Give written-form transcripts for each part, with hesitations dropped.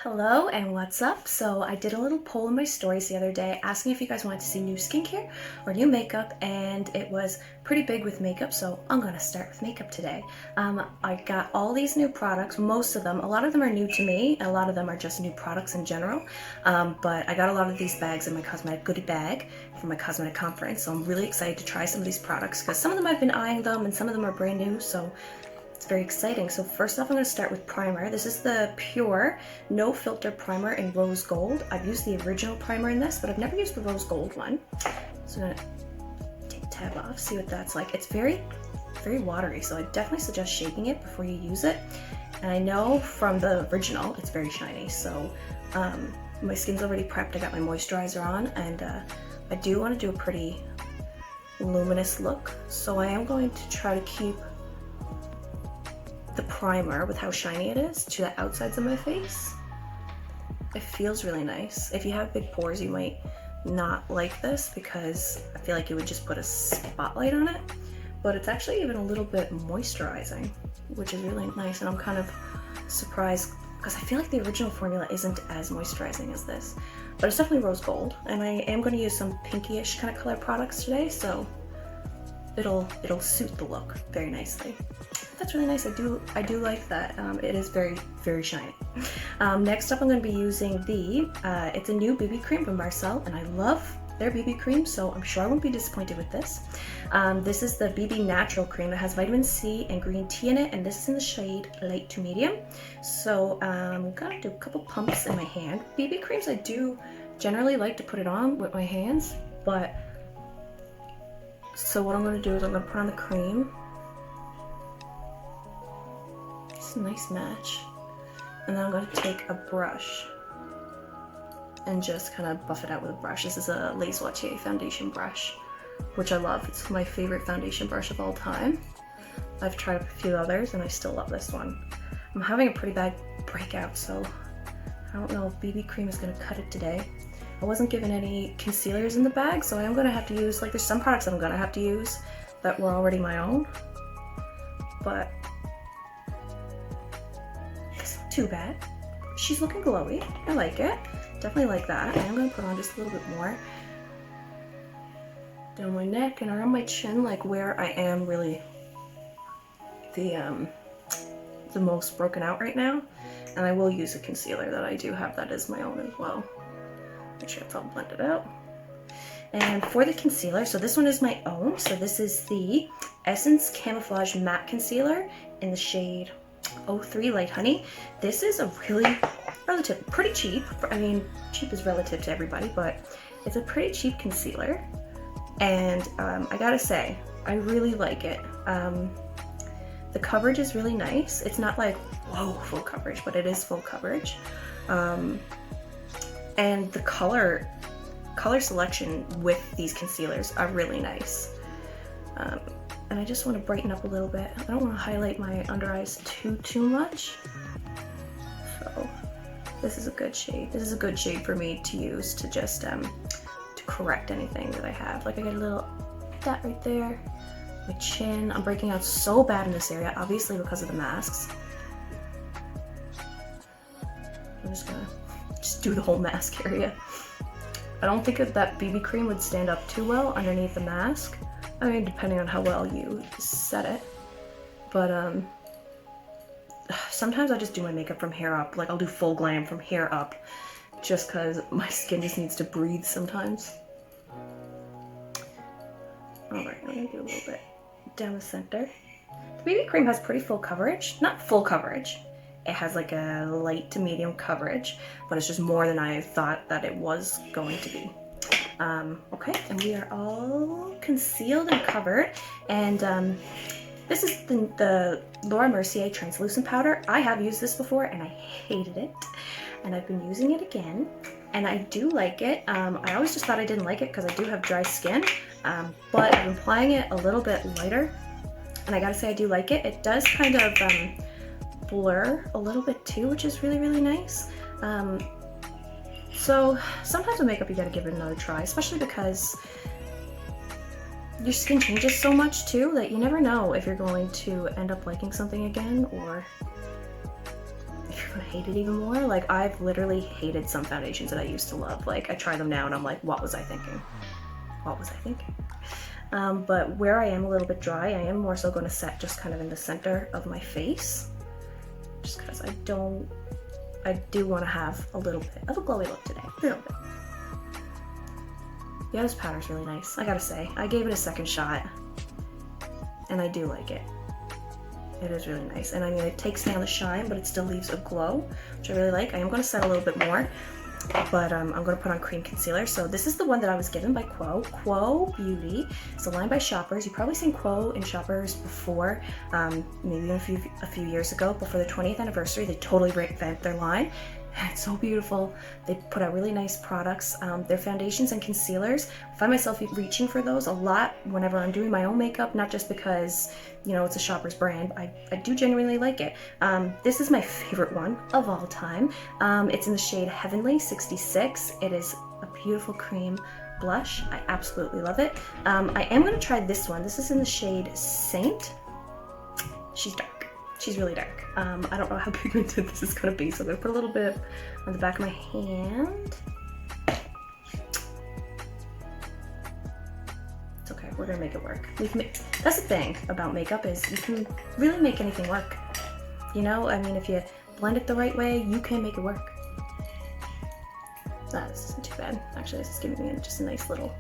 Hello and what's up? So I did a little poll in my stories the other day asking if you guys wanted to see new skincare or new makeup, and it was pretty big with makeup, so I'm gonna start with makeup today. I got all these new products, most of them. A lot of them are new to me, a lot of them are just new products in general, but I got a lot of these bags in my cosmetic goodie bag from my cosmetic conference, so I'm really excited to try some of these products because some of them I've been eyeing them and some of them are brand new, so it's very exciting. So first off, I'm going to start with primer. This is the Pure No Filter Primer in Rose Gold. I've used the original primer in this, but I've never used the Rose Gold one. So I'm going to take the tab off, see what that's like. It's very watery, so I definitely suggest shaking it before you use it. And I know from the original, it's very shiny, so my skin's already prepped. I got my moisturizer on, and I do want to do a pretty luminous look, so I am going to try to keep the primer with how shiny it is to the outsides of my face. It feels really nice. If you have big pores, you might not like this because I feel like it would just put a spotlight on it, but it's actually even a little bit moisturizing, which is really nice, and I'm kind of surprised because I feel like the original formula isn't as moisturizing as this, but it's definitely rose gold, and I am going to use some pinkish kind of color products today, so it'll suit the look very nicely. That's really nice. I do like that. It is very shiny. Next up, I'm going to be using it's a new BB cream from Marcel, and I love their BB cream, so I'm sure I won't be disappointed with this. This is the BB Natural Cream. It has vitamin C and green tea in it, and this is in the shade light to medium. So I'm going to do a couple pumps in my hand. BB creams, I do generally like to put it on with my hands, but so what I'm going to do is I'm going to put on the cream. It's a nice match. And then I'm going to take a brush and just kind of buff it out with a brush. This is a Les Wattier foundation brush, which I love. It's my favorite foundation brush of all time. I've tried a few others and I still love this one. I'm having a pretty bad breakout, so I don't know if BB cream is going to cut it today. I wasn't given any concealers in the bag, so I am going to have to use, like, there's some products that I'm going to have to use that were already my own, but it's not too bad. She's looking glowy. I like it. Definitely like that. I am going to put on just a little bit more down my neck and around my chin, like where I am really the most broken out right now. And I will use a concealer that I do have that is my own as well. Make sure it's all blended out. And for the concealer, so this one is my own. So this is the Essence Camouflage Matte Concealer in the shade 03 Light Honey. This is a really pretty cheap. I mean, cheap is relative to everybody, but it's a pretty cheap concealer. And I gotta say, I really like it. The coverage is really nice. It's not like, whoa, full coverage, but it is full coverage. And the color selection with these concealers are really nice. And I just want to brighten up a little bit. I don't want to highlight my under eyes too much. So this is a good shade. This is a good shade for me to use to just to correct anything that I have. Like I got a little that right there. My chin. I'm breaking out so bad in this area, obviously because of the masks. I'm just gonna do the whole mask area. I don't think that BB cream would stand up too well underneath the mask. I mean, depending on how well you set it. But sometimes I just do my makeup from hair up. Like I'll do full glam from hair up just because my skin just needs to breathe sometimes. Alright, I'm gonna do a little bit down the center. The BB cream has pretty full coverage. Not full coverage. It has like a light to medium coverage, but it's just more than I thought that it was going to be. Okay, and we are all concealed and covered. And this is the Laura Mercier translucent powder. I have used this before and I hated it. And I've been using it again. And I do like it. I always just thought I didn't like it because I do have dry skin. But I've been applying it a little bit lighter. And I gotta say I do like it. It does kind of blur a little bit too, which is really nice. So sometimes with makeup you gotta give it another try, especially because your skin changes so much too that you never know if you're going to end up liking something again or if you're gonna hate it even more. Like, I've literally hated some foundations that I used to love. Like, I try them now and I'm like, what was I thinking? What was I thinking? But where I am a little bit dry, I am more so going to set just kind of in the center of my face. Just because I do want to have a little bit of a glowy look today. A little bit. Yeah, this powder's really nice, I gotta say. I gave it a second shot, and I do like it. It is really nice. And I mean, it takes down the shine, but it still leaves a glow, which I really like. I am going to set a little bit more, but I'm going to put on cream concealer. So this is the one that I was given by Quo Beauty. It's a line by Shoppers. You've probably seen Quo in Shoppers before, maybe a few years ago, but for their 20th anniversary, they totally revamped their line. It's so beautiful. They put out really nice products. Their foundations and concealers, I find myself reaching for those a lot whenever I'm doing my own makeup, not just because, you know, it's a Shoppers brand. I do genuinely like it. This is my favorite one of all time. It's in the shade Heavenly 66. It is a beautiful cream blush. I absolutely love it. I am going to try this one. This is in the shade Saint. She's dark. She's really dark. I don't know how pigmented this is gonna be, so I'm gonna put a little bit on the back of my hand. It's okay, we're gonna make it work. That's the thing about makeup, is you can really make anything work. You know, I mean, if you blend it the right way, you can make it work. This isn't too bad. Actually, this is giving me just a nice little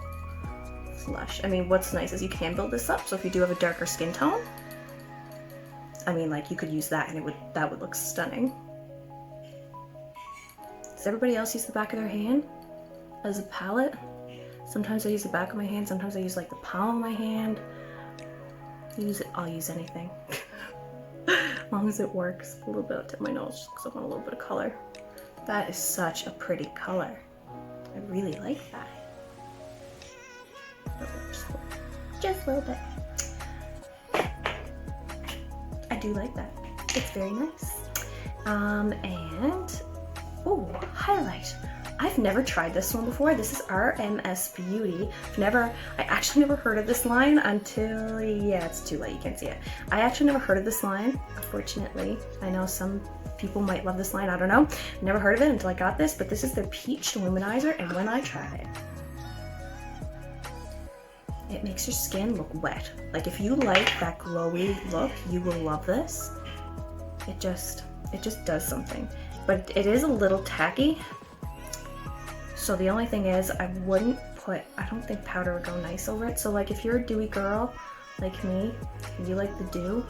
flush. I mean, what's nice is you can build this up, so if you do have a darker skin tone, I mean, like, you could use that and that would look stunning. Does everybody else use the back of their hand as a palette? Sometimes I use the back of my hand, sometimes I use like the palm of my hand. I'll use anything. As long as it works. A little bit up to my nose because I want a little bit of color. That is such a pretty color. I really like that. Just a little bit. I do like that. It's very nice. And, oh, highlight. I've never tried this one before. This is RMS Beauty. I actually never heard of this line until, yeah, it's too late, you can't see it. I actually never heard of this line, unfortunately. I know some people might love this line, I don't know. Never heard of it until I got this, but this is their Peach Luminizer, and when I tried it, it makes your skin look wet. Like, if you like that glowy look, you will love this. It just does something. But it is a little tacky. So the only thing is, I don't think powder would go nice over it. So like, if you're a dewy girl like me, and you like the dew,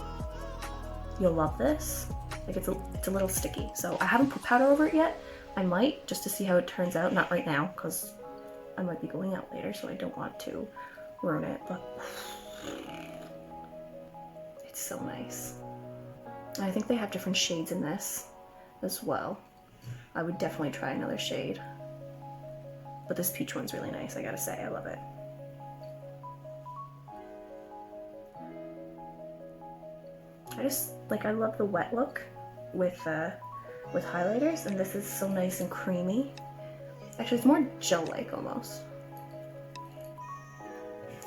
you'll love this. Like, it's a little sticky. So I haven't put powder over it yet. I might, just to see how it turns out. Not right now, because I might be going out later, so I don't want to ruin it, but it's so nice. I think they have different shades in this as well. I would definitely try another shade, but this peach one's really nice, I gotta say. I love it. I love the wet look with highlighters, and this is so nice and creamy. Actually, it's more gel-like almost.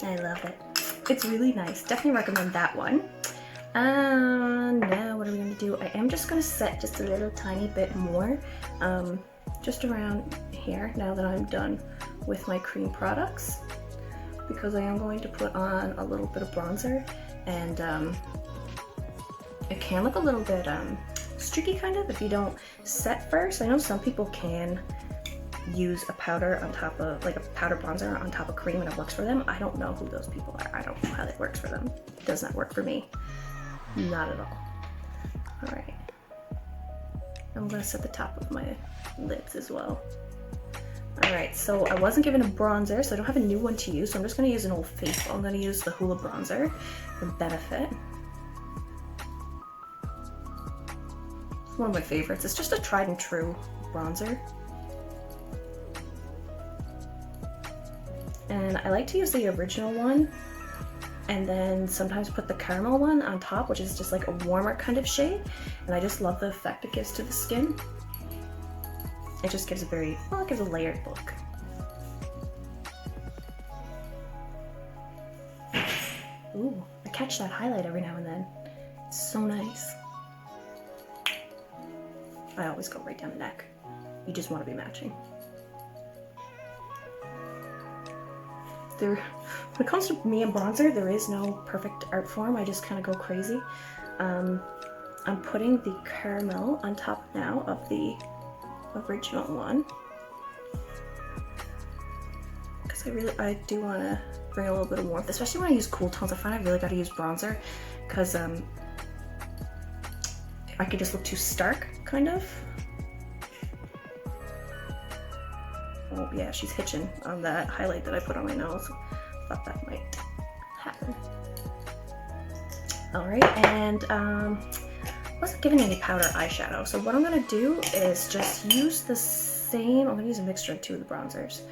I love it. It's really nice. Definitely recommend that one. Now what are we gonna do? I am just gonna set just a little tiny bit more, just around here, now that I'm done with my cream products, because I am going to put on a little bit of bronzer, and it can look a little bit streaky kind of if you don't set first. I know some people can use a powder on top of, like a powder bronzer on top of cream, and it works for them. I don't know who those people are. I don't know how that works for them. It does not work for me. Not at all. Alright. I'm gonna set the top of my lids as well. Alright, so I wasn't given a bronzer, so I don't have a new one to use, so I'm just gonna use an Old Faithful. I'm gonna use the Hoola bronzer for Benefit. It's one of my favorites. It's just a tried and true bronzer. And I like to use the original one, and then sometimes put the caramel one on top, which is just like a warmer kind of shade. And I just love the effect it gives to the skin. It just gives a very, well, it gives a layered look. Ooh, I catch that highlight every now and then. It's so nice. I always go right down the neck. You just want to be matching. When it comes to me and bronzer, there is no perfect art form. I just kind of go crazy. I'm putting the caramel on top now of the original one, because I do want to bring a little bit of warmth, especially when I use cool tones. I find I really got to use bronzer because I could just look too stark, kind of. Oh yeah, she's hitching on that highlight that I put on my nose. Thought that might happen. All right, and wasn't giving any powder eyeshadow, so what I'm gonna do is just use the same. I'm gonna use a mixture of two of the bronzers,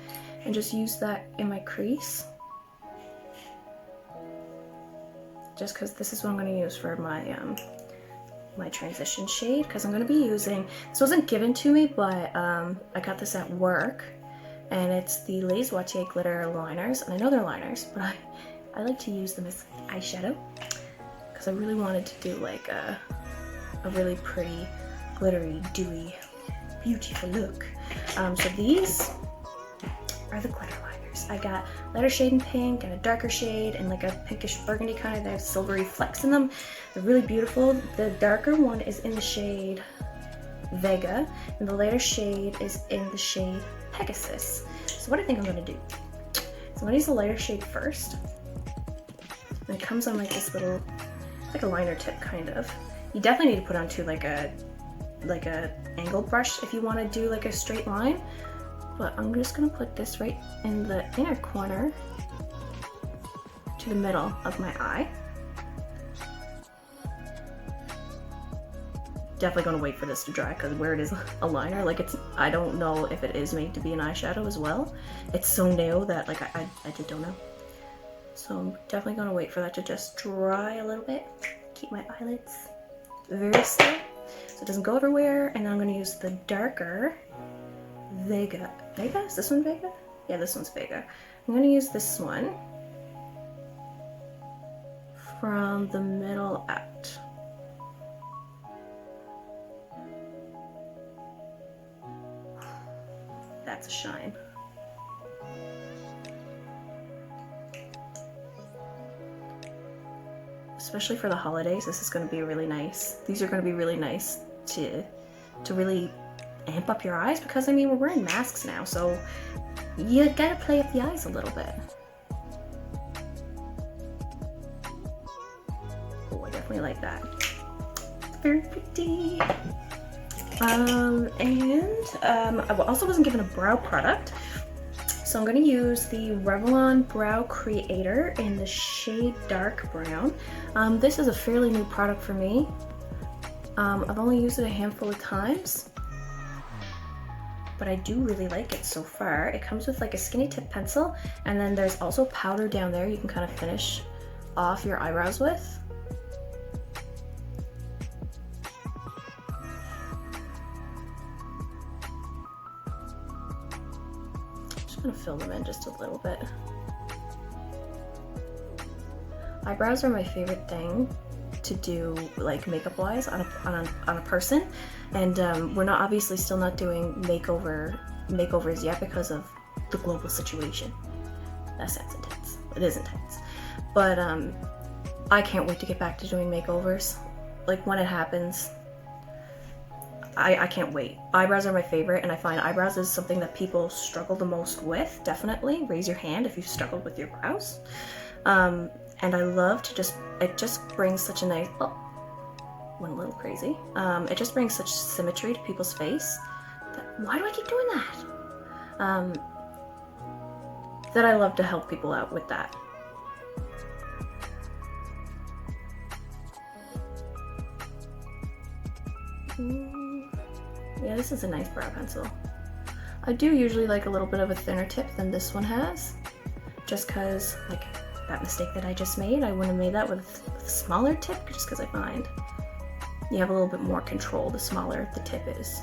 and just use that in my crease. Just because this is what I'm gonna use for my my transition shade, because I'm gonna be using. This wasn't given to me, but I got this at work. And it's the Les Wattier glitter liners, and I know they're liners, but I like to use them as eyeshadow because I really wanted to do like a really pretty, glittery, dewy, beautiful look. So these are the glitter liners. I got lighter shade in pink and a darker shade and like a pinkish burgundy kind. They have silvery flecks in them. They're really beautiful. The darker one is in the shade Vega, and the lighter shade is in the shade Pegasus. So what I think I'm gonna do, so I'm gonna use the lighter shade first. And it comes on like this little, like a liner tip kind of. You definitely need to put on too like a angled brush if you want to do like a straight line. But I'm just gonna put this right in the inner corner to the middle of my eye. Definitely gonna wait for this to dry because where it is a liner, like I don't know if it is made to be an eyeshadow as well. It's so new that like I just don't know. So I'm definitely gonna wait for that to just dry a little bit. Keep my eyelids very still so it doesn't go everywhere. And then I'm gonna use the darker Vega. Vega? Is this one Vega? Yeah, this one's Vega. I'm gonna use this one from the middle out. That's a shine. Especially for the holidays, this is going to be really nice. These are going to be really nice to really amp up your eyes, because I mean we're wearing masks now, so you gotta play up the eyes a little bit. Oh, I definitely like that. Very pretty. I also wasn't given a brow product, so I'm going to use the Revlon Brow Creator in the shade Dark Brown. This is a fairly new product for me. I've only used it a handful of times, but I do really like it so far. It comes with like a skinny tip pencil, and then there's also powder down there you can kind of finish off your eyebrows with. I'm gonna fill them in just a little bit. Eyebrows are my favorite thing to do, like makeup wise, on a person, and we're not obviously still not doing makeovers yet because of the global situation. That sounds intense. It is intense, but I can't wait to get back to doing makeovers. Like when it happens, I can't wait. Eyebrows are my favorite, and I find eyebrows is something that people struggle the most with. Definitely raise your hand if you've struggled with your brows. And I love to it just brings such a nice, oh, went a little crazy. It just brings such symmetry to people's face. Why do I keep doing that? That I love to help people out with that. Yeah, this is a nice brow pencil. I do usually like a little bit of a thinner tip than this one has, just because, like, that mistake that I just made, I wouldn't have made that with a smaller tip, just because I find you have a little bit more control the smaller the tip is.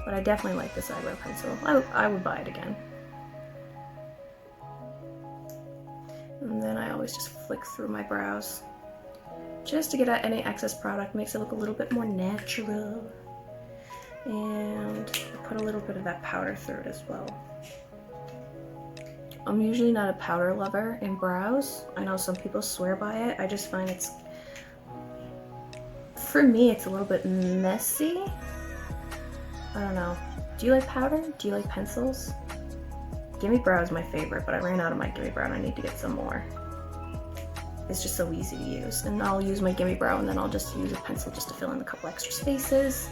But I definitely like this eyebrow pencil. I would buy it again. And then I always just flick through my brows, just to get at any excess product, makes it look a little bit more natural. And put a little bit of that powder through it as well. I'm usually not a powder lover in brows. I know some people swear by it. I just find it's, for me, it's a little bit messy. I don't know. Do you like powder? Do you like pencils? Gimme Brow is my favorite, but I ran out of my Gimme Brow and I need to get some more. It's just so easy to use. And I'll use my Gimme Brow and then I'll just use a pencil just to fill in a couple extra spaces.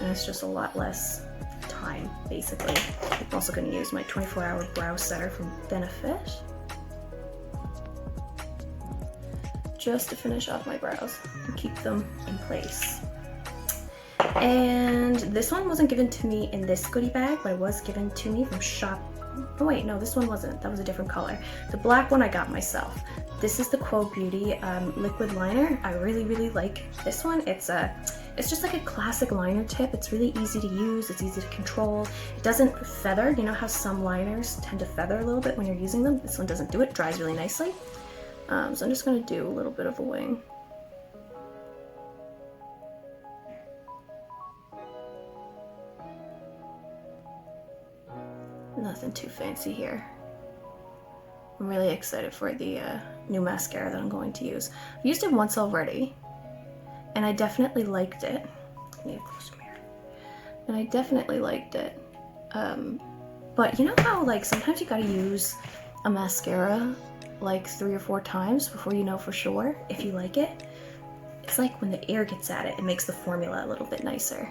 And it's just a lot less time, basically. I'm also going to use my 24-hour brow setter from Benefit, just to finish off my brows and keep them in place. And this one wasn't given to me in this goodie bag, but it was given to me from Shop. Oh wait, no, this one wasn't. That was a different color. The black one I got myself. This is the Quo Beauty liquid liner. I really like this one. It's just like a classic liner tip. It's really easy to use. It's easy to control. It doesn't feather. You know how some liners tend to feather a little bit when you're using them? This one doesn't do it. It dries really nicely. So I'm just going to do a little bit of a wing. Nothing too fancy here. I'm really excited for the new mascara that I'm going to use. I've used it once already, and I definitely liked it. I need a closer mirror. And I definitely liked it. But you know how like sometimes you gotta use a mascara like 3 or 4 times before you know for sure if you like it? It's like when the air gets at it, it makes the formula a little bit nicer.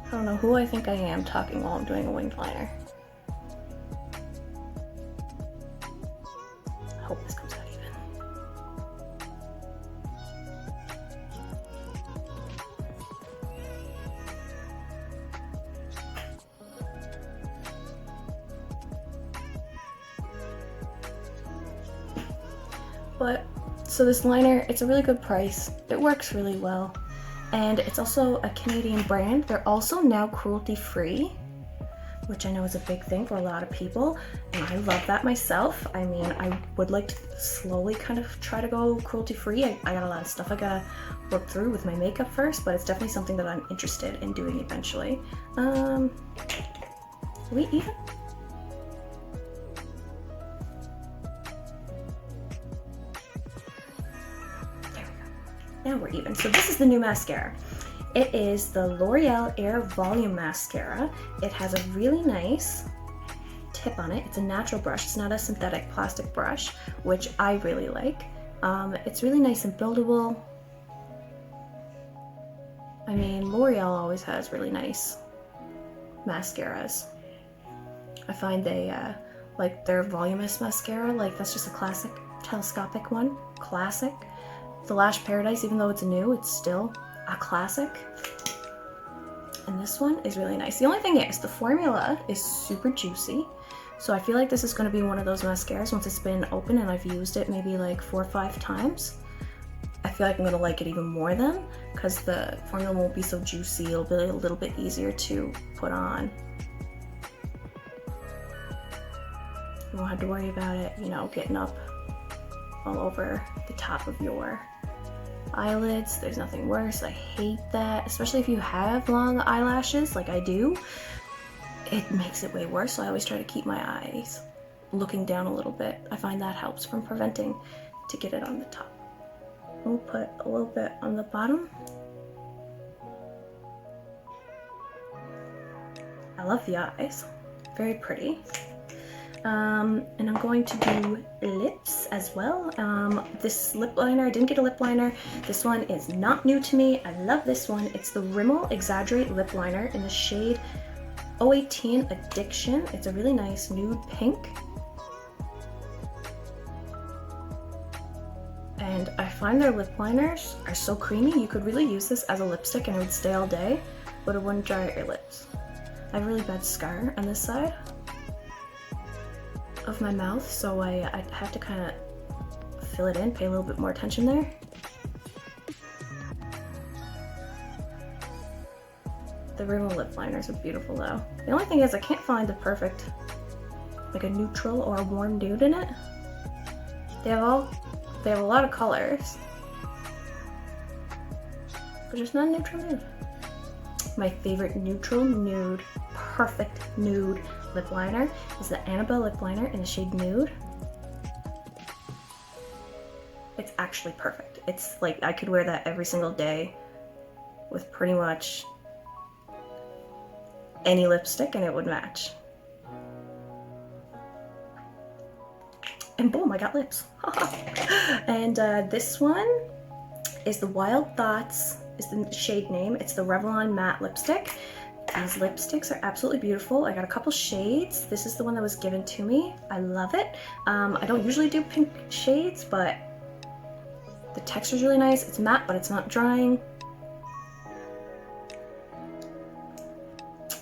I don't know who I think I am talking while I'm doing a winged liner. I hope this comes out even. But, so this liner, it's a really good price. It works really well. And it's also a Canadian brand. They're also now cruelty-free, which I know is a big thing for a lot of people, and I love that myself. I mean, I would like to slowly kind of try to go cruelty-free. I got a lot of stuff I gotta work through with my makeup first, but it's definitely something that I'm interested in doing eventually. Are we even? Now we're even. So this is the new mascara. It is the L'Oreal Air Volume Mascara. It has a really nice tip on it. It's a natural brush. It's not a synthetic plastic brush, which I really like. It's really nice and buildable. I mean, L'Oreal always has really nice mascaras. I find they, like their Voluminous mascara, like that's just a classic telescopic one. Classic. The Lash Paradise, even though it's new, it's still a classic. And this one is really nice. The only thing is, the formula is super juicy. So I feel like this is going to be one of those mascaras once it's been open and I've used it maybe like 4 or 5 times. I feel like I'm going to like it even more then, because the formula won't be so juicy. It'll be a little bit easier to put on. You won't have to worry about it, you know, getting up all over the top of your eyelids. There's nothing worse. I hate that, especially if you have long eyelashes like I do. It makes it way worse, so I always try to keep my eyes looking down a little bit. I find that helps from preventing to get it on the top. We'll put a little bit on the bottom. I love the eyes. Very pretty. And I'm going to do lips as well. This lip liner, I didn't get a lip liner. This one is not new to me. I love this one. It's the Rimmel Exaggerate Lip Liner in the shade 018 Addiction. It's a really nice nude pink. And I find their lip liners are so creamy. You could really use this as a lipstick and it would stay all day, but it wouldn't dry out your lips. I have a really bad scar on this side of my mouth, so I have to kind of fill it in, pay a little bit more attention there. The Rimmel lip liners are beautiful though. The only thing is I can't find the perfect like a neutral or a warm nude in it. They have a lot of colors, but just not neutral nude. My favorite neutral nude, perfect nude lip liner is the Annabelle lip liner in the shade Nude. It's actually perfect. It's like I could wear that every single day with pretty much any lipstick and it would match. And boom, I got lips. And this one is the Wild Thoughts, is the shade name. It's the Revlon matte lipstick. These lipsticks are absolutely beautiful. I got a couple shades. This is the one that was given to me. I love it. I don't usually do pink shades, but the texture is really nice. It's matte, but it's not drying.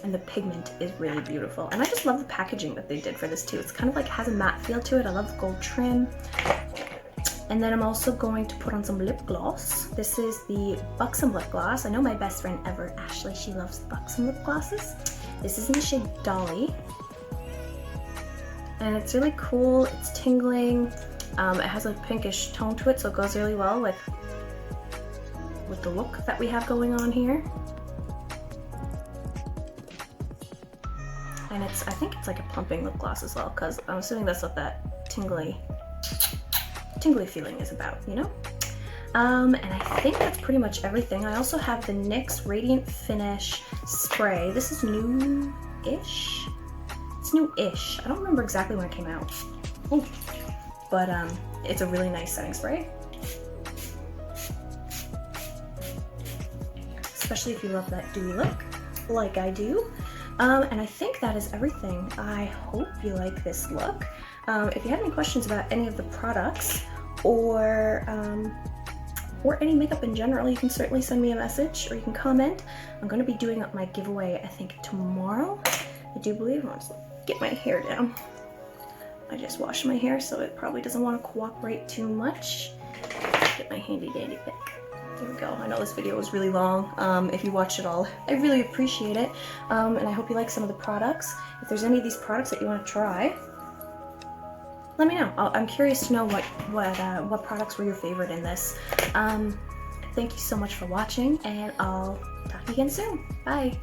And the pigment is really beautiful. And I just love the packaging that they did for this too. It's kind of like has a matte feel to it. I love the gold trim. And then I'm also going to put on some lip gloss. This is the Buxom lip gloss. I know my best friend ever, Ashley, she loves Buxom lip glosses. This is in the shade Dolly. And it's really cool, it's tingling. It has a pinkish tone to it, so it goes really well with the look that we have going on here. And I think it's like a plumping lip gloss as well, because I'm assuming that's what that tingly feeling is about, you know? And I think that's pretty much everything. I also have the NYX Radiant Finish Spray. This is new-ish? It's new-ish. I don't remember exactly when it came out. Ooh. But it's a really nice setting spray. Especially if you love that dewy look, like I do. And I think that is everything. I hope you like this look. If you have any questions about any of the products or any makeup in general, you can certainly send me a message or you can comment. I'm going to be doing up my giveaway, I think, tomorrow. I do believe. I'll just get my hair down. I just washed my hair, so it probably doesn't want to cooperate too much. Get my handy dandy pick. There we go. I know this video was really long. If you watched it all, I really appreciate it. And I hope you like some of the products. If there's any of these products that you want to try, let me know. I'm curious to know what products were your favorite in this. Thank you so much for watching, and I'll talk to you again soon. Bye.